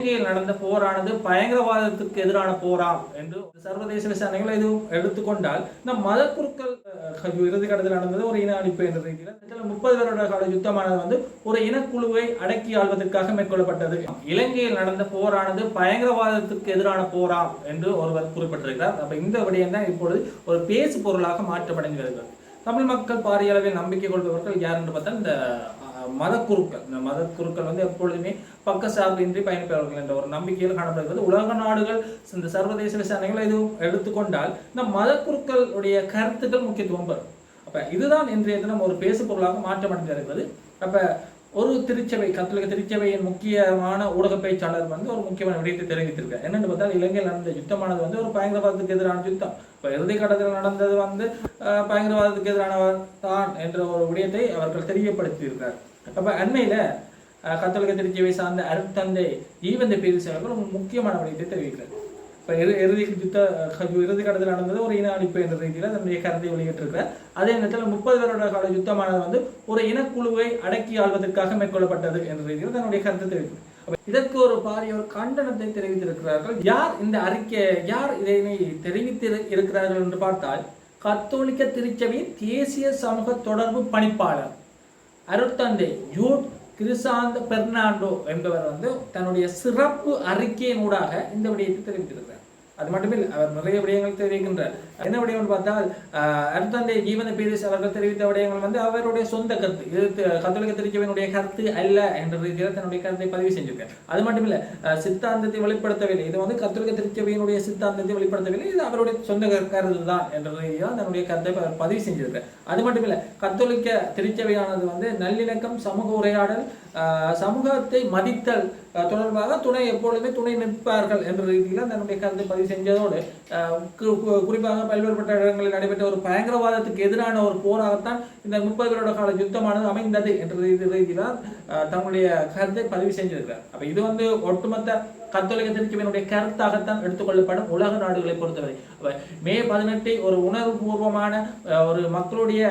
இலங்கையில் நடந்த போரானது பயங்கரவாதத்துக்கு எதிரான போராம் என்று சர்வதேச விசாரணைகள் எதுவும் எடுத்துக்கொண்டால் இந்த மத குருக்கள் இறுதி கட்டத்தில் நடந்தது ஒரு இன அழிப்பு என்ற ரீதியில் 30 வருட கால யுத்தமானது வந்து ஒரு இனக்குழுவை அடக்கி ஆள்வதற்காக மேற்கொள்ளப்பட்டது. இலங்கையில் நடந்த போரானது பயங்கரவாதத்துக்கு எதிரான போராம் என்று ஒருவர் குறிப்பிட்டிருக்கிறார். அப்ப இந்த விடயம் தான் இப்பொழுது ஒரு பேசு பொருளாக மாற்றமடைந்து வருகிறது. தமிழ் மக்கள் பாரிய அளவில் நம்பிக்கை கொள்பவர்கள் யார் என்று பார்த்தால் இந்த மதக்குருக்கள். இந்த மதக்குருக்கள் வந்து எப்பொழுதுமே பக்கசார்பின்றி பயணிப்பவர்கள் என்ற ஒரு நம்பிக்கையில் காணப்படுகிறது. உலக நாடுகள் இந்த சர்வதேச விசாரணைகள் எதுவும் எடுத்துக்கொண்டால் இந்த மதக்குருக்களுடைய கருத்துக்கள் முக்கியத்துவம் பெறும். அப்ப இதுதான் இன்றைய தினம் ஒரு பேசு பொருளாக மாற்றமடைந்திருக்கிறது. அப்ப ஒரு திருச்சபை கத்தோலிக்க திருச்சபையின் முக்கியமான ஊடக பேச்சாளர் வந்து ஒரு முக்கியமான விடயத்தை தெரிவித்திருக்கார். என்னென்னு பார்த்தால் இலங்கையில் நடந்த யுத்தமானது வந்து ஒரு பயங்கரவாதத்துக்கு எதிரான யுத்தம். இப்போ இறுதி கட்டத்தில் நடந்தது வந்து பயங்கரவாதத்துக்கு எதிரானவர் தான் என்ற ஒரு விடயத்தை அவர்கள் தெரியப்படுத்தியிருக்கிறார். அப்ப அண்மையில கத்தோலிக்க திருச்சபை சார்ந்த அருட்தந்தை ஈவந்த பீரிஸ் அவர்கள் ஒரு முக்கியமான விடயத்தை தெரிவிக்கிறார். இப்போ இறுதி கட்டத்தில் நடந்தது ஒரு இன அழிப்பு என்ற ரீதியில் தன்னுடைய கருத்தை வெளியிட்டிருக்கிறார். அதே நேரத்தில் 30 வருட கால யுத்தமானது வந்து ஒரு இனக்குழுவை அடக்கி ஆள்வதற்காக மேற்கொள்ளப்பட்டது என்ற ரீதியில் தன்னுடைய கருத்தை தெரிவிக்கிறார். இதற்கு ஒரு பாரிய ஒரு கண்டனத்தை தெரிவித்திருக்கிறார்கள். யார் இந்த அறிக்கை யார் இதனை தெரிவித்திருக்கிறார்கள் என்று பார்த்தால் கத்தோலிக்க திருச்சபையின் தேசிய சமூக தொடர்பு பணிப்பாளர் அருட்தந்தை ஜூட் கிறிசாந்த பெர்னாண்டோ என்பவர் வந்து தன்னுடைய சிறப்பு அறிக்கையினூடாக இந்த விடயத்தை தெரிவித்திருக்கிறார். அது மட்டுமில்லை, அவர் நிறைய விடயங்கள் தெரிவிக்கின்றார். என்ன விடயம் பார்த்தால் அருட்தந்தை ஈவந்த பீரிஸ் அவர்கள் தெரிவித்த விடயங்கள் வந்து அவருடைய சொந்த கருத்து, இது கத்தோலிக்க திருச்சபையினுடைய கருத்து அல்ல என்ற ரீதியில் தன்னுடைய கருத்தை பதிவு செஞ்சிருக்கார். அது மட்டுமில்லை, சித்தாந்தத்தை வெளிப்படுத்தவில்லை, இது வந்து கத்தோலிக்க திருச்சபையினுடைய சித்தாந்தத்தை வெளிப்படுத்தவில்லை, இது அவருடைய சொந்த கருத்து தான் என்ற ரீதியில் தன்னுடைய கருத்தை பதிவு செஞ்சிருக்கார். அது மட்டுமில்லை, கத்தோலிக்க திருச்சபையானது வந்து நல்லிணக்கம், சமூக உரையாடல், சமூகத்தை மதித்தல் தொடர்பாக துணை எப்பொழுதுமே துணை நிற்பார்கள் என்ற ரீதியில் தன்னுடைய கருத்தை பதிவு செஞ்சதோடு குறிப்பாக பல்வேறுபட்ட இடங்களில் நடைபெற்ற ஒரு பயங்கரவாதத்துக்கு எதிரான ஒரு போராகத்தான் இந்த 30 வருட கால யுத்தமானது அமைந்தது என்ற ரீதியில் தன்னுடைய கருத்தை பதிவு செஞ்சிருக்கிறார். அப்ப இது வந்து ஒட்டுமொத்த கத்தோலிக்க திருச்சபையினுடைய கருத்தாகத்தான் எடுத்துக்கொள்ளப்படும் உலக நாடுகளை பொறுத்தவரை. மே 18 ஒரு உணர்வுபூர்வமான ஒரு மக்களுடைய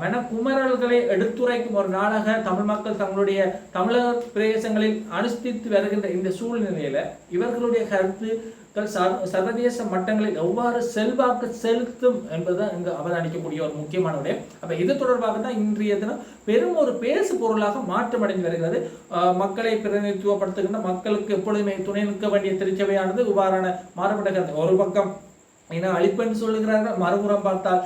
மனக்குமரல்களை எடுத்துரைக்கும் ஒரு நாளாக தமிழ் மக்கள் தங்களுடைய தமிழக பிரதேசங்களில் அனுஷ்டித்து வருகின்ற இந்த சூழ்நிலையில இவர்களுடைய கருத்துக்கள் சர்வதேச மட்டங்களில் எவ்வாறு செல்வாக்கு செலுத்தும் என்பதுதான் இங்கு அவதானிக்கக்கூடிய ஒரு முக்கியமான விடயம். அப்ப இது தொடர்பாக தான் இன்றைய தினம் பெரும் ஒரு பேசு பொருளாக மாற்றமடைந்து வருகிறது. மக்களை பிரதிநிதித்துவப்படுத்துகின்ற மக்களுக்கு எப்பொழுதுமே துணை நிற்க வேண்டிய திருச்சபையானது இவ்வாறான மாறுபட்ட கருத்து. ஒரு பக்கம் ஏன்னா அழிப்பென்று சொல்லுகிறார்கள், மறுபுறம் பார்த்தால்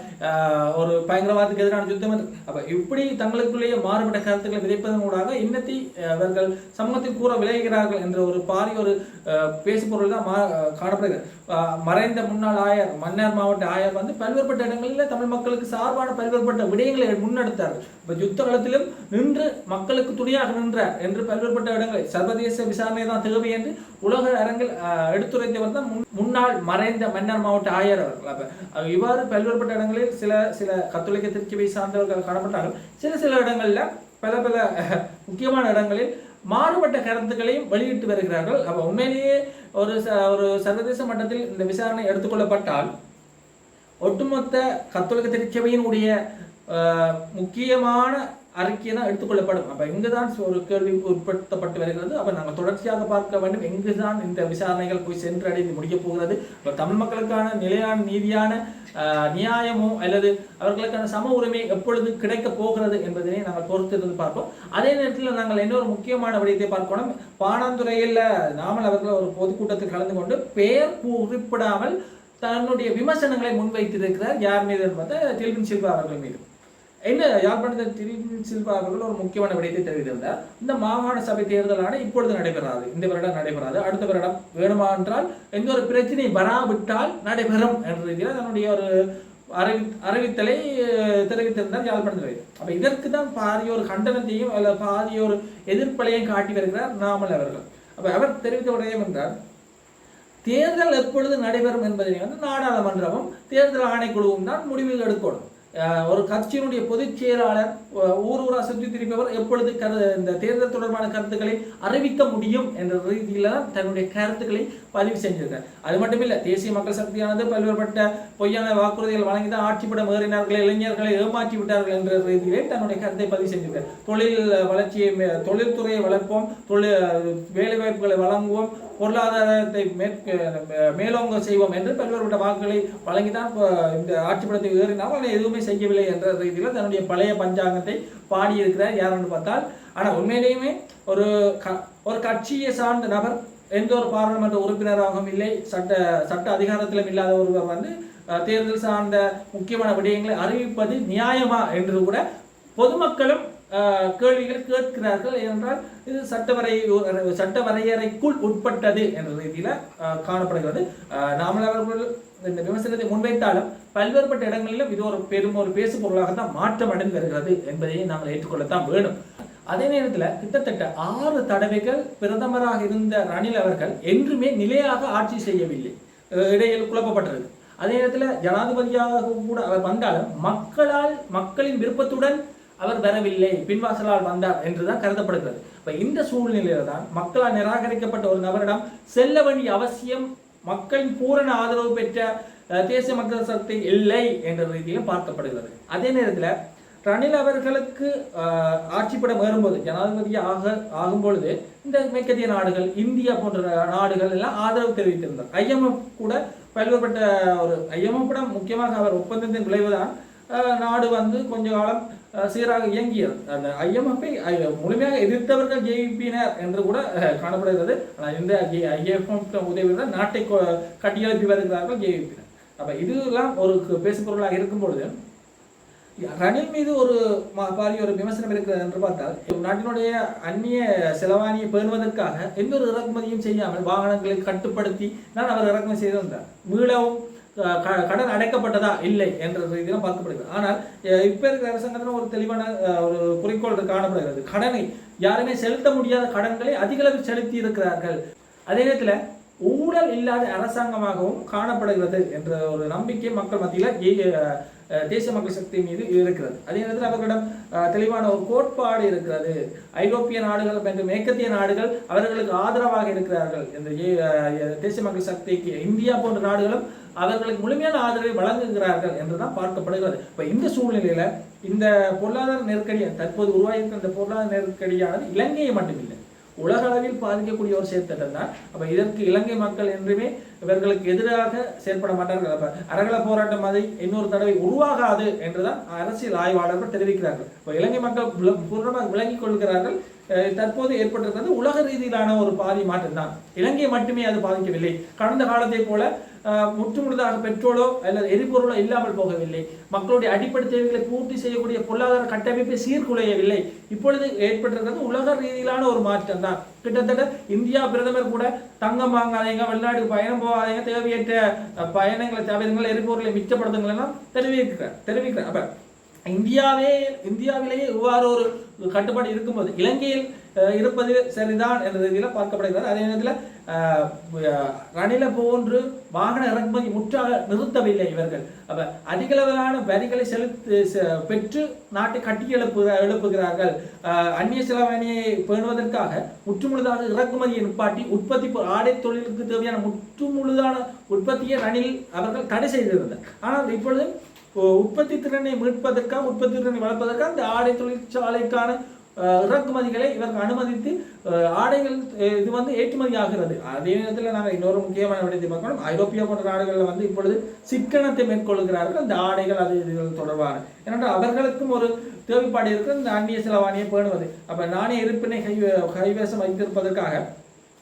ஒரு பயங்கரவாதத்துக்கு எதிரான யுத்தம். அப்ப இப்படி தங்களுக்குள்ளேயே மாறுபட்ட கருத்துக்களை விதைப்பதன் ஊடாக இன்னத்தை அவர்கள் சமூகத்தில் கூற விளைகிறார்கள் என்ற ஒரு பாரிய ஒரு பேசு பொருள் தான் காணப்படுகிறது. மறைந்த முன்னாள் ஆயர், மன்னார் மாவட்ட ஆயர் வந்து பல்வேறுபட்ட இடங்களில் தமிழ் மக்களுக்கு சார்பான பல்வேறுபட்ட விடயங்களை முன்னெடுத்தார்கள். இப்ப யுத்த காலத்திலும் நின்று மக்களுக்கு துணையாக நின்றார் என்று பல்வேறுபட்ட இடங்களில் சர்வதேச விசாரணை தான் தேவை என்று உலக அரங்கில் எடுத்துரைத்தவர் தான் முன்னாள் மறைந்த மன்னார் மாவட்ட ஆயர் அவர்கள். அப்ப இவ்வாறு பல்வேறுபட்ட இடங்களில் சில கத்தோலிக்க திருச்சபை சார்ந்தவர்கள் காணப்பட்டாலும் சில இடங்கள்ல பல முக்கியமான இடங்களில் மாறுபட்ட கருத்துக்களையும் வெளியிட்டு வருகிறார்கள். அப்ப உண்மையிலேயே ஒரு சர்வதேச மட்டத்தில் இந்த விசாரணை எடுத்துக்கொள்ளப்பட்டால் ஒட்டுமொத்த கத்தோலிக்க திருச்சபையினுடைய முக்கியமான அறிக்கை தான் எடுத்துக்கொள்ளப்படும். அப்ப இங்குதான் ஒரு கேள்வி உட்படுத்தப்பட்டு வருகிறது. அப்ப நாங்கள் தொடர்ச்சியாக பார்க்க வேண்டும் எங்குதான் இந்த விசாரணைகள் போய் சென்றடைந்து முடிக்க போகிறது. இப்ப தமிழ் மக்களுக்கான நிலையான நீதியான நியாயமோ அல்லது அவர்களுக்கான சம உரிமை எப்பொழுது கிடைக்க போகிறது என்பதனை நாங்கள் பொறுத்திருந்து பார்ப்போம். அதே நேரத்தில் நாங்கள் இன்னொரு முக்கியமான விடயத்தை பார்க்கணும். பாணாந்துறையில் நாமல் அவர்கள் ஒரு பொதுக்கூட்டத்தில் கலந்து கொண்டு பெயர் குறிப்பிடாமல் தன்னுடைய விமர்சனங்களை முன்வைத்திருக்கிறார். யார் மீது பார்த்தா டில்வின் சில்வா அவர்கள் மீது. என்ன யாழ்ப்பாணத்தில் டில்வின் சில்வா அவர்கள் ஒரு முக்கியமான விடயத்தை தெரிவித்திருந்தார். இந்த மாகாண சபை தேர்தலான இப்பொழுது நடைபெறாது, இந்த வருடம் நடைபெறாது, அடுத்த வருடம் வேணுமா என்றால் எந்த ஒரு பிரச்சனை வராவிட்டால் நடைபெறும் என்ற ரீதியில் தன்னுடைய ஒரு அறிவித்தலை தெரிவித்திருந்தார் யாழ்ப்பாணத்தில். அப்ப இதற்கு தான் பாரிய ஒரு கண்டனத்தையும் அல்ல பாரிய ஒரு எதிர்ப்பலையும் காட்டி வருகிறார் நாமல் அவர்கள். அப்ப அவர் தெரிவித்த விடயம் என்றால் தேர்தல் எப்பொழுது நடைபெறும் என்பதை வந்து நாடாளுமன்றமும் தேர்தல் ஆணைக்குழுவும் தான் முடிவு எடுக்கணும். ஒரு கட்சியினுடைய பொதுச் செயலாளர் ஊர் ஊரா சுற்றி திரும்பியவர் எப்பொழுது இந்த தேர்தல் தொடர்பான கருத்துக்களை அறிவிக்க முடியும் என்ற ரீதியில் தான் தன்னுடைய கருத்துக்களை பதிவு செஞ்சிருக்கார். அது மட்டுமில்லை, தேசிய மக்கள் சக்தியானது பல்வேறுபட்ட பொய்யான வாக்குறுதிகள் வழங்கிதான் ஆட்சிப்படம் ஏறினார்கள், இளைஞர்களை ஏமாற்றி விட்டார்கள் என்ற ரீதியிலே தன்னுடைய கருத்தை பதிவு செஞ்சிருக்கார். தொழில் வளர்ச்சியை, தொழில்துறையை வளர்ப்போம், வேலைவாய்ப்புகளை வழங்குவோம், பொருளாதாரத்தை மேலோங்க செய்வோம் என்று பல்வேறுபட்ட வாக்குகளை வழங்கிதான் இந்த ஆட்சிப்படத்தை ஏறினால் எதுவுமே செய்யவில்லை என்ற ரீதியில் தன்னுடைய பழைய பஞ்சாங்கத்தை பாடியிருக்கிறார். யாருன்னு பார்த்தால், ஆனால் உண்மையிலேயுமே ஒரு கட்சியை சார்ந்த நபர், எந்த ஒரு பாராளுமன்ற உறுப்பினராகவும் இல்லை, சட்ட அதிகாரத்திலும் இல்லாத ஒருவர் வந்து தேர்தல் சார்ந்த முக்கியமான விடயங்களை அறிவிப்பது நியாயமா என்று கூட பொதுமக்களும் கேள்விகள் கேட்கிறார்கள். ஏனென்றால் இது சட்ட வரையறைக்குள் உட்பட்டது என்ற ரீதியில் காணப்படுகிறது. நாமல் அவர்கள் இந்த விமர்சனத்தை முன்வைத்தாலும் பல்வேறுபட்ட இடங்களிலும் இது ஒரு பேசு பொருளாகத்தான் மாற்றம் அடைந்து வருகிறது என்பதையும் நாங்கள் ஏற்றுக்கொள்ளத்தான் வேணும். அதே நேரத்தில் கிட்டத்தட்ட 6 தடவைகள் பிரதமராக இருந்த ரணில் அவர்கள் என்றுமே நிலையாக ஆட்சி செய்யவில்லை, இடையில் குழப்பப்பட்டது. அதே நேரத்தில் ஜனாதிபதியாக கூட அவர் வந்தாலும் மக்களின் விருப்பத்துடன் அவர் வரவில்லை, பின்வாசலால் வந்தார் என்றுதான் கருதப்படுகிறது. இப்ப இந்த சூழ்நிலையில தான் மக்களால் நிராகரிக்கப்பட்ட ஒரு நபரிடம் செல்ல வேண்டிய அவசியம் மக்களின் பூரண ஆதரவு பெற்ற தேசிய மக்கள் சக்தி இல்லை என்ற ரீதியிலும் பார்க்கப்படுகிறது. அதே நேரத்தில் ரணில் அவர்களுக்கு ஆட்சிப்படம் ஏறும்போது, ஜனாதிபதியாக ஆகும் பொழுது இந்த மேற்கத்திய நாடுகள், இந்தியா போன்ற நாடுகள் எல்லாம் ஆதரவு தெரிவித்திருந்தார். IMF கூட பல்வேறுபட்ட ஒரு IMF முக்கியமாக அவர் ஒப்பந்தத்தின் விளைவுதான் நாடு வந்து கொஞ்ச காலம் சீராக இயங்கியது. அந்த IMF-ஐ முழுமையாக எதிர்த்தவர்கள் JVP-னர் என்று கூட காணப்படுகிறது. ஆனால் இந்த IMF உதவியுடன் நாட்டை கட்டியெழுப்பி வருகிறார்கள் JVP-னர். அப்ப இதெல்லாம் ஒரு பேசுபொருளாக இருக்கும் பொழுது ரணில் மீது ஒரு பாரிய ஒரு விமர்சனம் இருக்கிறது என்று பார்த்தால், நாட்டினுடைய அந்நிய செலவாணியை பேணுவதற்காக எந்த ஒரு இறக்குமதியும் செய்யாமல் வாகனங்களை கட்டுப்படுத்தி தான் அவர் இறக்குமதி செய்து வந்தார். மீளவும் கடன் அடைக்கப்பட்டதா இல்லை என்ற ரீதியிலும் பார்க்கப்படுகிறது. ஆனால் இப்ப இருக்கிற அரசாங்கத்தில் ஒரு தெளிவான ஒரு குறிக்கோள் காணப்படுகிறது. கடனை யாருமே செலுத்த முடியாத கடன்களை அதிக அளவில் செலுத்தி இருக்கிறார்கள். அதே நேரத்தில் ஊழல் இல்லாத அரசாங்கமாகவும் காணப்படுகிறது என்ற ஒரு நம்பிக்கை மக்கள் மத்தியில் தேசிய மக்கள் சக்தி மீது இருக்கிறது. அதே நேரத்தில் அவர்களிடம் தெளிவான ஒரு கோட்பாடு இருக்கிறது. ஐரோப்பிய நாடுகள் மற்றும் மேற்கத்திய நாடுகள் அவர்களுக்கு ஆதரவாக இருக்கிறார்கள். இந்த தேசிய மக்கள் சக்திக்கு இந்தியா போன்ற நாடுகளும் அவர்களுக்கு முழுமையான ஆதரவை வழங்குகிறார்கள் என்றுதான் பார்க்கப்படுகிறது. இப்ப இந்த சூழ்நிலையில இந்த பொருளாதார நெருக்கடி, தற்போது உருவாகியிருக்கிற இந்த பொருளாதார நெருக்கடியானது இலங்கையை மட்டுமில்லை, உலக அளவில் பாதிக்கக்கூடிய ஒரு செயற்திட்டம் தான். அப்ப இதற்கு இலங்கை மக்கள் என்றுமே இவர்களுக்கு எதிராக செயற்பட மாட்டார்கள். அப்ப அரகல போராட்டம் அதை இன்னொரு தடவை உருவாகாது என்றுதான் அரசியல் ஆய்வாளர்கள் தெரிவிக்கிறார்கள். இப்ப இலங்கை மக்கள் பூர்ணமாக விளங்கிக் கொள்கிறார்கள். தற்போது ஏற்பட்டிருக்கிறது உலக ரீதியிலான ஒரு பாதி மாற்றம் தான். இலங்கையை மட்டுமே அது பாதிக்கவில்லை. கடந்த காலத்தை போல முற்றுமுழுதாக பெட்ரோலோ அல்லது எரிபொருளோ இல்லாமல் போகவில்லை. மக்களுடைய அடிப்படை தேவைகளை பூர்த்தி செய்யக்கூடிய பொருளாதார கட்டமைப்பை சீர்குலையவில்லை. இப்பொழுது ஏற்பட்டிருக்கிறது உலக ரீதியிலான ஒரு மாற்றம் தான். கிட்டத்தட்ட இந்தியா பிரதமர் கூட தங்கம் வாங்காதீங்க, வெளிநாட்டுக்கு பயணம் போகாதீங்க, தேவையற்ற பயணங்களை தவிர்ங்கள், எரிபொருளை மிச்சப்படுத்துங்கள் எல்லாம் தெரிவிக்கிறார். அப்ப இந்தியாவிலேயே இவ்வாறு ஒரு கட்டுப்பாடு இருக்கும்போது இலங்கையில் இருப்பது சரிதான் என்ற ரீதியில் பார்க்கப்படுகிறது. அதே நேரத்தில் ரணில போன்று வாகன இறக்குமதி முற்றாக நிறுத்தவில்லை இவர்கள். அப்ப அதிக அளவிலான வரிகளை பெற்று நாட்டை கட்டி எழுப்புகிறார்கள். அந்நிய செலவாணியை பேணுவதற்காக முற்றுமுழுதாக இறக்குமதியை நிப்பாட்டி உற்பத்தி ஆடை தொழிலுக்கு தேவையான முற்றுமுழுதான உற்பத்தியை ரணில் அவர்கள் தடை செய்திருந்தார். ஆனால் இப்பொழுது உற்பத்தி திறனை மீட்பதற்காக, உற்பத்தி திறனை வளர்ப்பதற்காக இந்த ஆடை தொழிற்சாலைக்கான இறக்குமதிகளை இவர்கள் அனுமதித்து ஆடைகள் இது வந்து ஏற்றுமதி ஆகிறது. அதே நேரத்தில் நாங்கள் இன்னொரு முக்கியமான விடயத்தை பார்க்கணும். ஐரோப்பியா போன்ற நாடுகளில் இப்பொழுது சிக்கனத்தை மேற்கொள்கிறார்கள் இந்த ஆடைகள் அது இதுகள் தொடர்பான. ஏனென்றால் அவர்களுக்கும் ஒரு தேவைப்பாடு இருக்கிற இந்த அந்நிய செலவாணியை பேணுவது. அப்ப நாணய இருப்பினை கைவசம் வைத்திருப்பதற்காக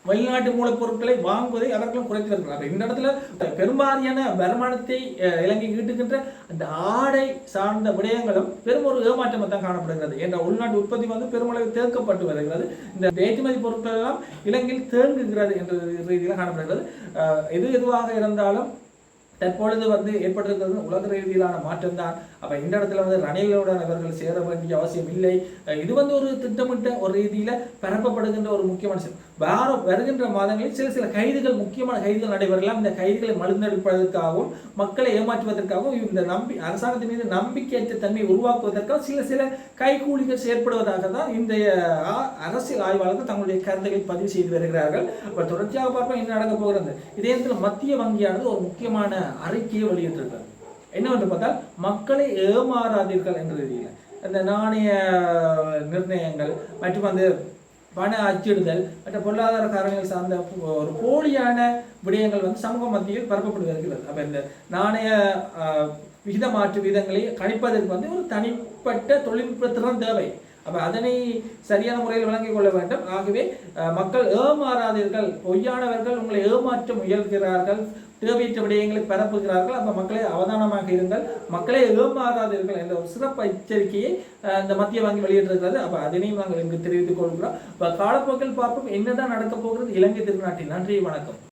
வெளிநாட்டு மூலப்பொருட்களை வாங்குவதை அவர்களும் குறைத்திருக்கிறார்கள். இந்த இடத்துல பெரும்பாலான வருமானத்தை இலங்கை ஈட்டுகின்ற அந்த ஆடை சார்ந்த விடயங்களும் பெரும் ஒரு ஏமாற்றம் தான் காணப்படுகிறது. என்ற உள்நாட்டு உற்பத்தி பெருமளவு தேக்கப்பட்டு வருகிறது. இந்த ஏற்றுமதி பொருட்கள் எல்லாம் இலங்கையில் தேங்குகிறது என்ற ரீதியில் காணப்படுகிறது. எதுவாக இருந்தாலும் தற்பொழுது ஏற்பட்டிருக்கிறது உலக ரீதியிலான மாற்றம் தான். அப்ப இந்த இடத்துல ரணிலுடன் இவர்கள் சேர வேண்டிய அவசியம் இல்லை. இது ஒரு திட்டமிட்ட ஒரு ரீதியில பரப்பப்படுகின்ற ஒரு முக்கியமான விஷயம். வருகின்ற மாதங்களில் சில கைதுகள், முக்கியமான கைதுகள் நடைபெறலாம். இந்த கைதுகளை மழுந்தெடுப்பதற்காகவும் மக்களை ஏமாற்றுவதற்காகவும் இந்த அரசாங்கத்தின் மீது நம்பிக்கையற்ற தன்மை உருவாக்குவதற்காக சில கைகூலிகள் செயற்படுவதாக தான் இந்த அரசியல் ஆய்வாளர்கள் தங்களுடைய கருத்துக்களை பதிவு செய்து வருகிறார்கள். அப்ப தொடர்ச்சியாக பார்ப்போம் என்ன நடக்க போகிறது. இதே நேரத்தில் மத்திய வங்கியானது ஒரு முக்கியமான அறிக்கையை வெளியிட்டிருக்கிறது. என்னவென்று பார்த்தால், மக்களை ஏமாறாதீர்கள் என்ற ரீதியில் இந்த நாணய நிர்ணயங்கள் மற்றும் பண அச்சிடுதல் மற்ற பொருளாதார காரணங்கள் சார்ந்த ஒரு போலியான விடயங்கள் சமூக மத்தியில் பரப்பப்பட்டு வருகிறது. அப்ப இந்த நாணய விகித மாற்று விகிதங்களை கணிப்பதற்கு ஒரு தனிப்பட்ட தொழில்நுட்ப திறன் தேவை. அப்ப அதனை சரியான முறையில் விளங்கிக் கொள்ள வேண்டும். ஆகவே மக்கள் ஏமாறாதீர்கள், பொய்யானவர்கள் உங்களை ஏமாற்ற முயல்கிறார்கள், தேவையற்ற விடயங்களை பரப்புகிறார்கள். அப்ப மக்களை அவதானமாக இருங்கள், மக்களை ஏமாறாதீர்கள் என்ற ஒரு சிறப்பு எச்சரிக்கையை இந்த மத்திய வங்கி வெளியிட்டிருக்கிறது. அப்ப அதனையும் நாங்கள் இங்கு தெரிவித்துக் கொள்கிறோம். காலப்போக்கில் பார்ப்போம் என்னதான் நடக்க போகிறது இலங்கை திருநாட்டில். நன்றி, வணக்கம்.